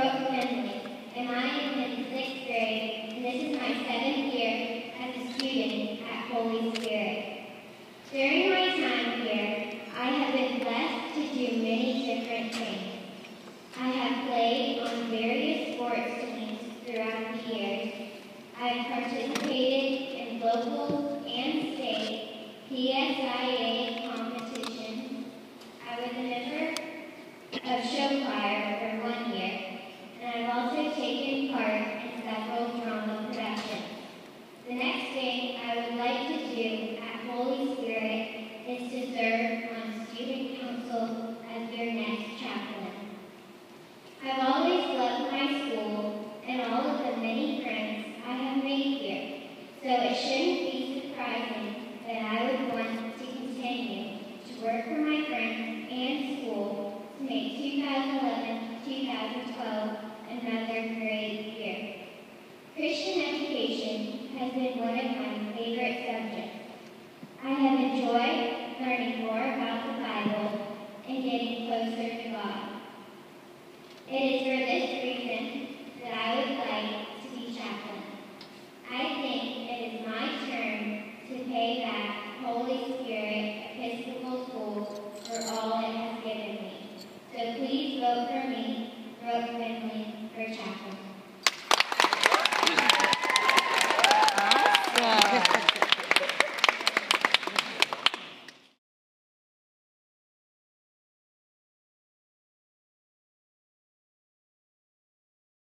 Brooke Henley, and I am in 6th grade, and this is my 7th year as a student at Holy Spirit. During my time here, I have been blessed to do many different things. I have played on various sports teams throughout the years. I have participated in local and state PSIA competitions. I was a member of show choir for 1 year, and I've also taken part in several drama productions. The next thing I would like to do at Holy Spirit is to serve on student council as their next chaplain. I've always loved my school and all of the many friends I have made here, so it shouldn't be surprising that I would want to continue to work for my friends and school to make 2011-2012 another great year. Christian education has been one of my favorite subjects. I have enjoyed learning more about the Bible and getting closer to God. It is for this reason that I would